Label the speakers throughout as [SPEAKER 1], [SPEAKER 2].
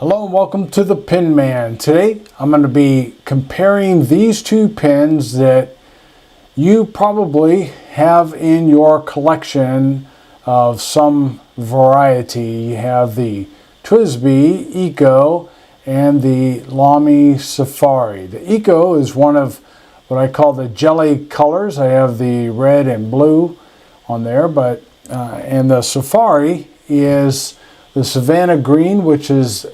[SPEAKER 1] Hello and welcome to the Pen Man. Today I'm going to be comparing these two pens that you probably have in your collection of some variety. You have the TWISBI Eco and the Lamy Safari. The Eco is one of what I call the jelly colors. I have the red and blue on there, and the Safari is the Savannah Green, which is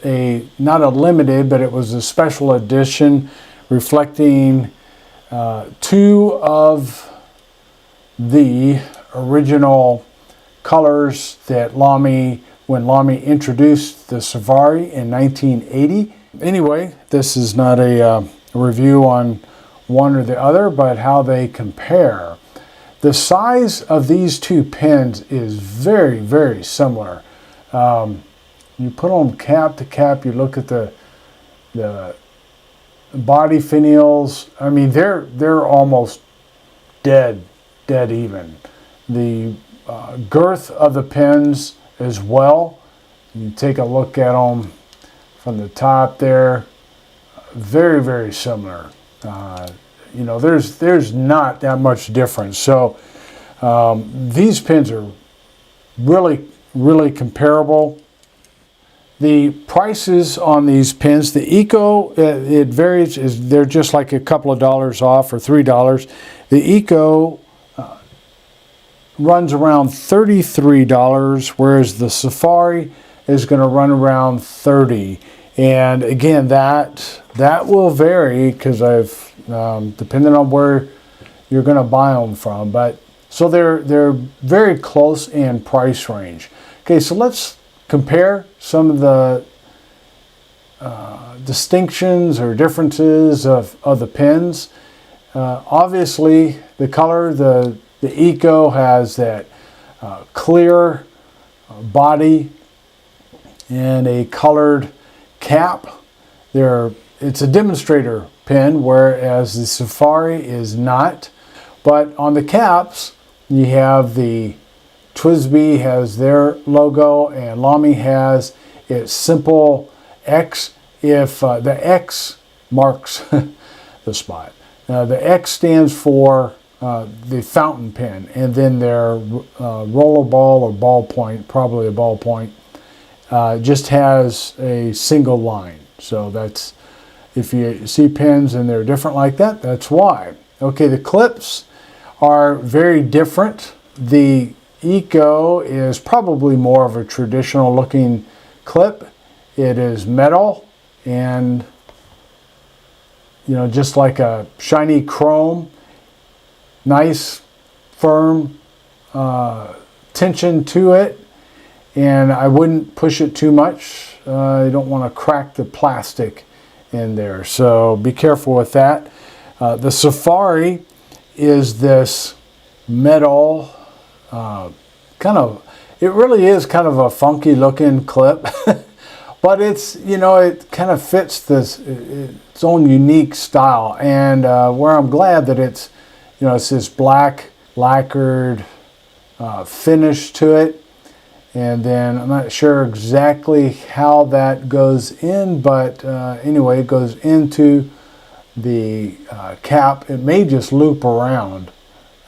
[SPEAKER 1] not a limited, but it was a special edition reflecting two of the original colors that when Lamy introduced the Safari in 1980. Anyway, this is not a review on one or the other, but how they compare. The size of these two pens is very, very similar. You put them cap to cap, you look at the body finials. I mean, they're almost dead even. The girth of the pens as well. You take a look at them from the top there. Very, very similar. You know, there's not that much difference. So these pens are really comparable. The prices on these pens, the Eco, it varies. They're just like a couple of dollars off, or $3. The Eco runs around $33, whereas the Safari is going to run around $30. And again, that will vary because I've depending on where you're going to buy them from, but so they're very close in price range. Okay, so let's compare some of the distinctions or differences of the pens. Obviously, the color, the Eco has that clear body and a colored cap. It's a demonstrator pen, whereas the Safari is not. But on the caps, you have the TWISBI has their logo, and Lamy has its simple X. If the X marks the spot, the X stands for the fountain pen, and then their roller ball or ballpoint, probably a ballpoint, just has a single line. So that's, if you see pens and they're different like that, that's why. Okay, the clips are very different. The Eco is probably more of a traditional looking clip. It is metal and, you know, just like a shiny chrome, nice firm tension to it, and I wouldn't push it too much. You don't want to crack the plastic in there, so be careful with that. The Safari is this metal it really is kind of a funky looking clip, but it's, you know, it kind of fits its own unique style, and where I'm glad that it's, you know, it's this black lacquered finish to it. And then I'm not sure exactly how that goes in, but anyway, it goes into the cap. It may just loop around.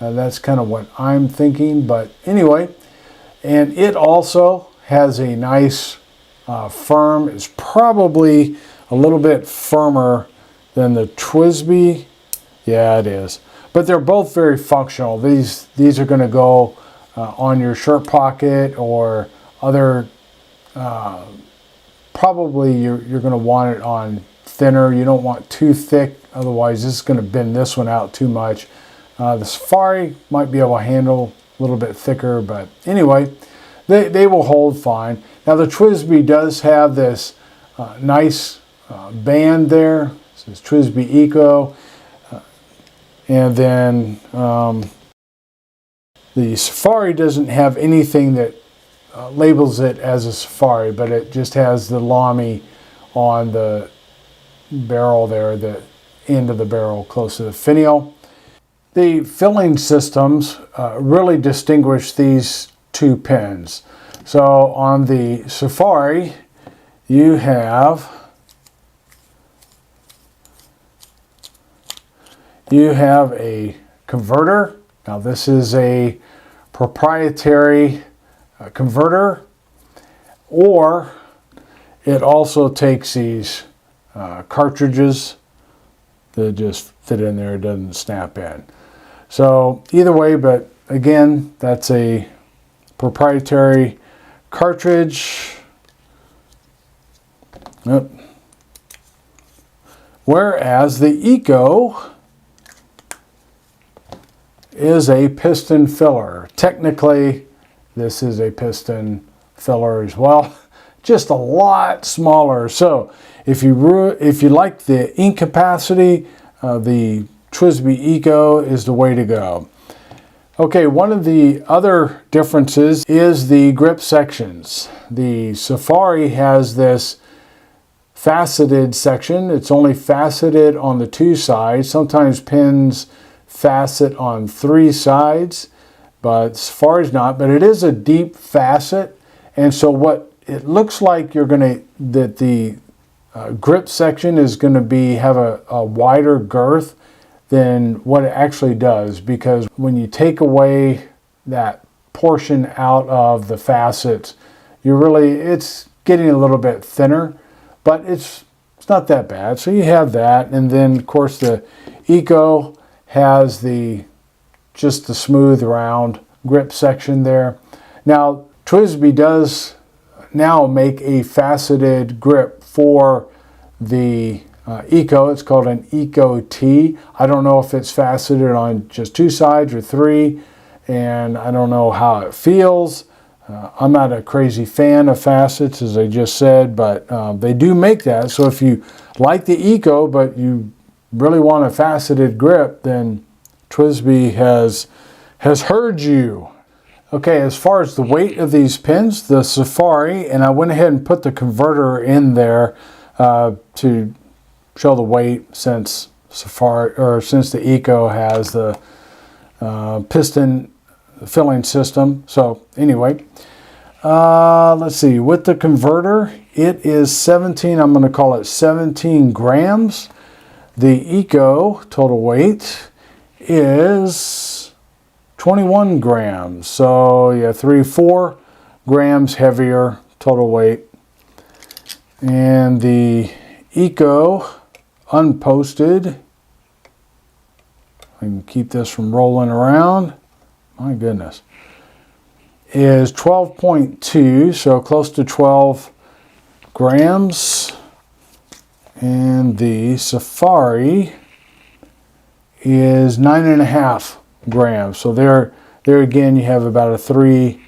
[SPEAKER 1] That's kind of what I'm thinking, but anyway. And it also has a nice firm. It's probably a little bit firmer than the TWISBI. Yeah, it is. But they're both very functional. These are going to go on your shirt pocket or other. Probably you're going to want it on thinner. You don't want too thick, otherwise this is going to bend this one out too much. The Safari might be able to handle a little bit thicker, but anyway, they will hold fine. Now the TWISBI does have this nice band there. It says TWISBI Eco, and then the Safari doesn't have anything that labels it as a Safari, but it just has the Lamy on the barrel there, the end of the barrel close to the finial. The filling systems really distinguish these two pens. So on the Safari, you have a converter. Now this is a proprietary converter, or it also takes these cartridges that just fit in there, it doesn't snap in. So either way, but again, that's a proprietary cartridge. Yep. Whereas the Eco is a piston filler. Technically, this is a piston filler as well, just a lot smaller. So if you like the ink capacity, the TWISBI Eco is the way to go. Okay, one of the other differences is the grip sections. The Safari has this faceted section. It's only faceted on the 2 sides. Sometimes pens facet on 3 sides, but Safari's not. But it is a deep facet, and so what it looks like that the grip section is going to have a wider girth than what it actually does, because when you take away that portion out of the facets, it's getting a little bit thinner, but it's not that bad. So you have that, and then of course the Eco has just the smooth round grip section there. Now TWISBI does now make a faceted grip for the Eco. It's called an Eco T. I don't know if it's faceted on just 2 sides or 3, and I don't know how it feels. I'm not a crazy fan of facets, as I just said, but they do make that. So if you like the Eco, but you really want a faceted grip, then TWISBI has heard you. Okay, as far as the weight of these pens, the Safari, and I went ahead and put the converter in there to show the weight, since the Eco has the piston filling system. So anyway, let's see, with the converter, it is 17, I'm going to call it 17 grams. The Eco total weight is 21 grams. So yeah, 3-4 grams heavier total weight. And the Eco unposted, I can keep this from rolling around, my goodness, is 12.2, so close to 12 grams. And the Safari is 9.5 grams. So there again, you have about a 3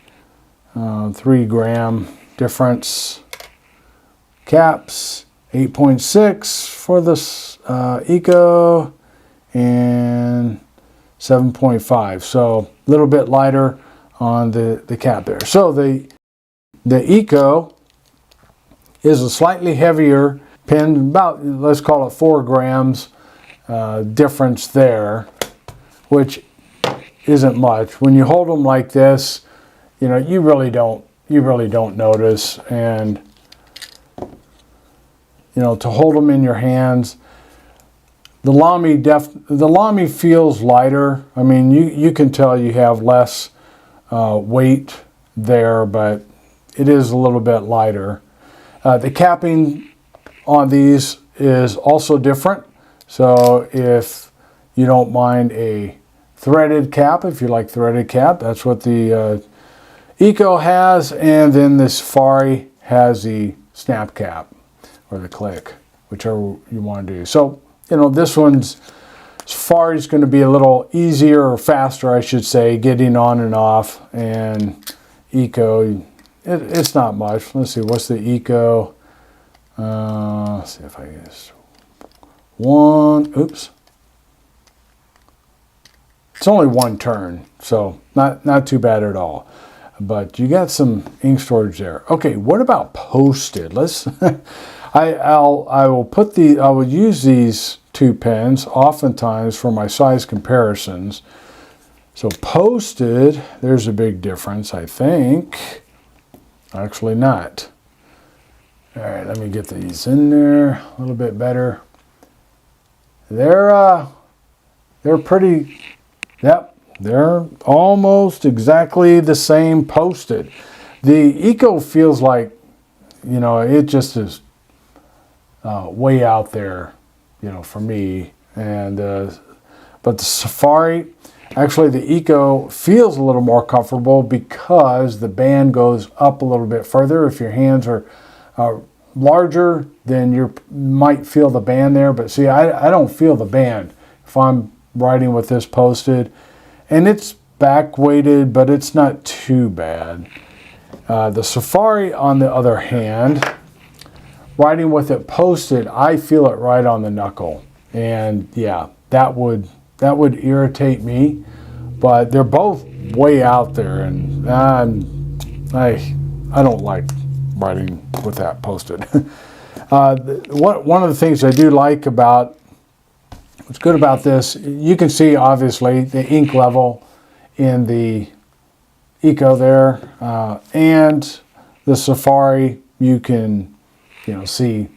[SPEAKER 1] gram difference. Caps 8.6 for the Eco and 7.5. So a little bit lighter on the cap there. So the Eco is a slightly heavier pen, about, let's call it 4 grams difference there, which isn't much. When you hold them like this, you really don't notice. And to hold them in your hands, the Lamy feels lighter. I mean, you can tell you have less weight there, but it is a little bit lighter. The capping on these is also different. So if you don't mind a threaded cap, if you like threaded cap, that's what the Eco has. And then the Safari has the snap cap or the click, whichever you want to do. So, this one's Safari's going to be a little easier, or faster, I should say, getting on and off. And Eco, it's not much. Let's see, what's the Eco? Let's see if I guess oops. It's only 1 turn, so not too bad at all. But you got some ink storage there. Okay, what about posted? Let's I will use these 2 pens oftentimes for my size comparisons. So posted, there's a big difference, I think. Actually not. All right, let me get these in there a little bit better. They're pretty, yep, they're almost exactly the same posted. The Eco feels like, you know, it just is way out there, you know, for me. And but the Safari, actually the Eco feels a little more comfortable because the band goes up a little bit further. If your hands are larger, then you might feel the band there. But see, I don't feel the band if I'm riding with this posted. And it's back weighted, but it's not too bad. The Safari, on the other hand, riding with it posted, I feel it right on the knuckle. And yeah, that would irritate me. But they're both way out there, and I don't like riding with that posted. One of the things I do like about, what's good about this, you can see obviously the ink level in the Eco there, and the Safari, you can, you know, see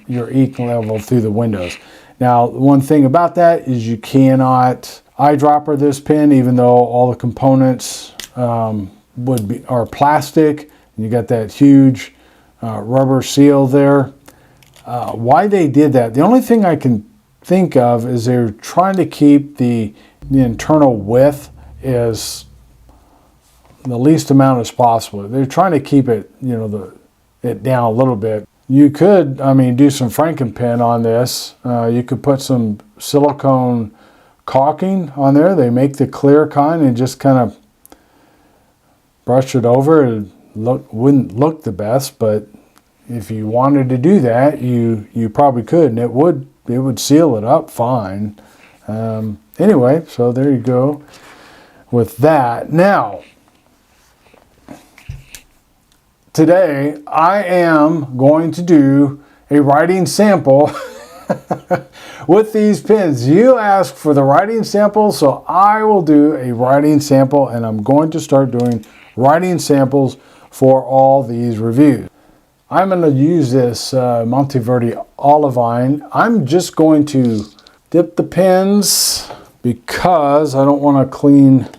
[SPEAKER 1] your ink level through the windows. Now, one thing about that is you cannot eyedropper this pen, even though all the components are plastic. You got that huge rubber seal there. Why they did that? The only thing I can think of is they're trying to keep the internal width as the least amount as possible. They're trying to keep it, you know, it down a little bit. You could, I mean, do some Frankenpin on this. You could put some silicone caulking on there. They make the clear kind and just kind of brush it over. It wouldn't look the best, but if you wanted to do that, you probably could, and it would seal it up fine. Anyway, so there you go with that. Now, today I am going to do a writing sample with these pens. You asked for the writing sample, so I will do a writing sample, and I'm going to start doing writing samples for all these reviews. I'm going to use this Monteverdi Olivine. I'm just going to dip the pens because I don't want to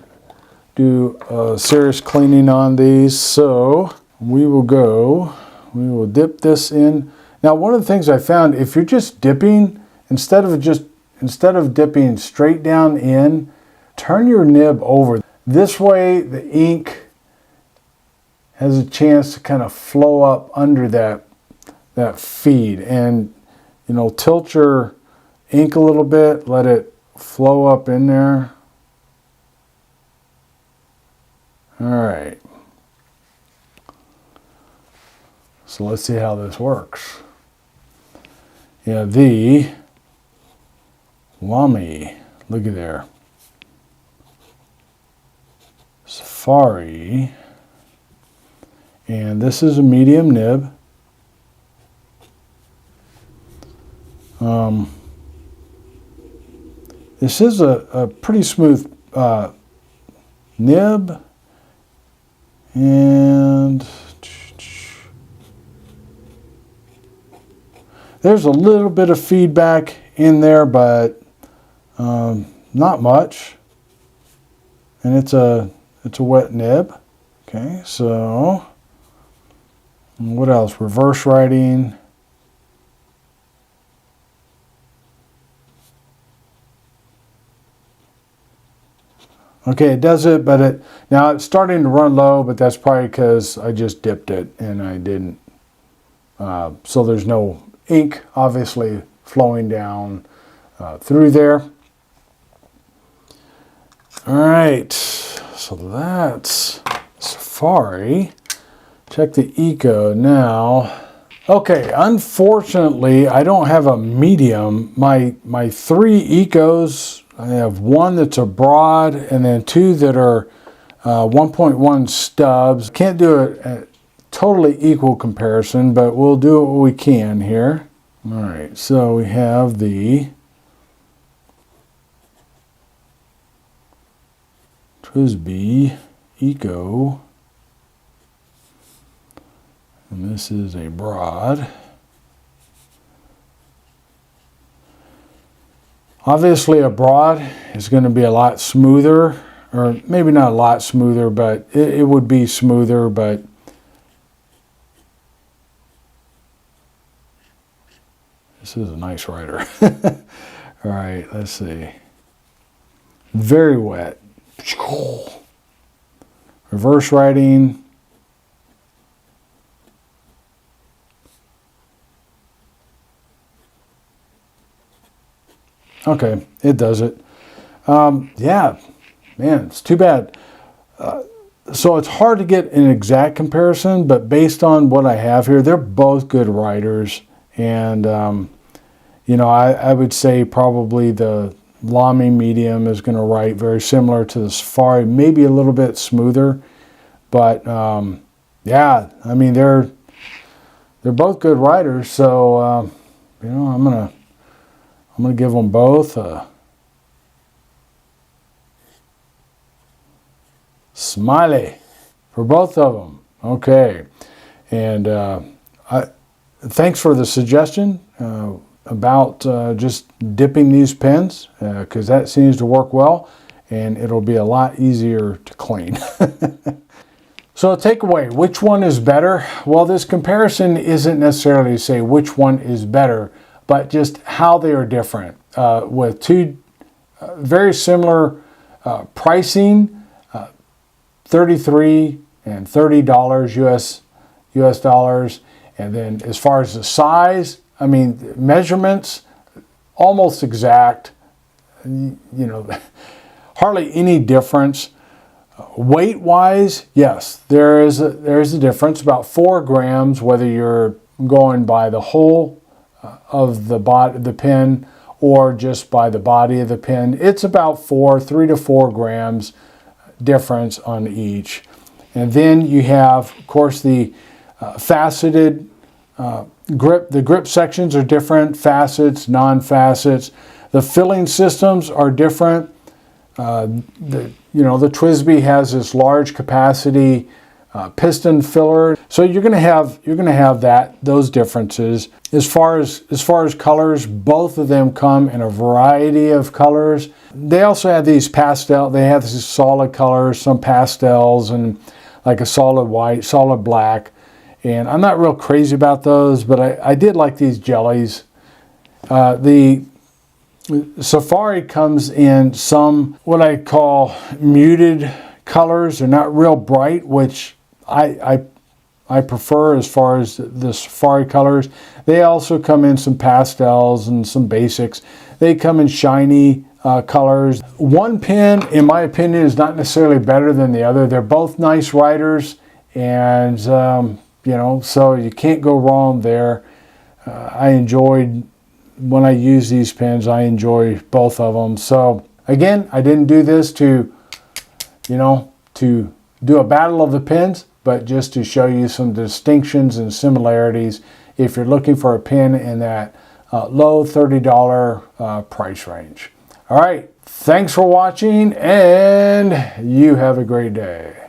[SPEAKER 1] do a serious cleaning on these. So we will dip this in. Now, one of the things I found, if you're just dipping, instead of dipping straight down in, turn your nib over. This way the ink has a chance to kind of flow up under that feed, and, you know, tilt your ink a little bit, let it flow up in there. All right. So let's see how this works. Yeah, the Lamy, look at there, Safari, and this is a medium nib. This is a pretty smooth nib, and there's a little bit of feedback in there, but not much. And it's a wet nib. Okay, so what else? Reverse writing. Okay, it does it, but now it's starting to run low, but that's probably because I just dipped it and I didn't. So there's no ink obviously flowing down through there. All right, so that's Safari. Check the Eco now. Okay, unfortunately, I don't have a medium. My three Ecos, I have one that's a broad and then two that are 1.1 stubs. Can't do a totally equal comparison, but we'll do what we can here. All right, so we have the TWISBI Eco. And this is a broad. Obviously a broad is going to be a lot smoother, or maybe not a lot smoother, but it would be smoother, but this is a nice rider. All right, let's see. Very wet. Reverse riding. Okay, it does it. Yeah, man, it's too bad. So it's hard to get an exact comparison, but based on what I have here, they're both good riders. And, you know, I would say probably the Lamy medium is going to ride very similar to the Safari, maybe a little bit smoother. But, yeah, I mean, they're both good riders. So, you know, I'm going to give them both a smiley for both of them. Okay. And thanks for the suggestion about just dipping these pens, because that seems to work well, and it'll be a lot easier to clean. So takeaway, which one is better? Well, this comparison isn't necessarily to say which one is better, but just how they are different. With two very similar pricing, $33 and $30 US dollars. And then as far as the size, I mean, measurements, almost exact, you know, hardly any difference. Weight-wise, yes, there is a difference, about 4 grams, whether you're going by the whole of the pen or just by the body of the pen. It's about 3 to 4 grams difference on each. And then you have, of course, the faceted grip. The grip sections are different, facets, non-facets. The filling systems are different. The TWISBI has this large capacity piston filler, so you're going to have those differences. As far as colors, both of them come in a variety of colors. They also have these pastel. They have these solid colors, some pastels, and like a solid white, solid black. And I'm not real crazy about those, but I did like these jellies. The Safari comes in some what I call muted colors. They're not real bright, which I prefer as far as the Safari colors. They also come in some pastels and some basics. They come in shiny colors. One pen, in my opinion, is not necessarily better than the other. They're both nice riders, and you know, so you can't go wrong there. I enjoyed when I use these pens. I enjoy both of them. So again, I didn't do this to, you know, to do a battle of the pens, but just to show you some distinctions and similarities if you're looking for a pen in that low $30 price range. All right, thanks for watching, and you have a great day.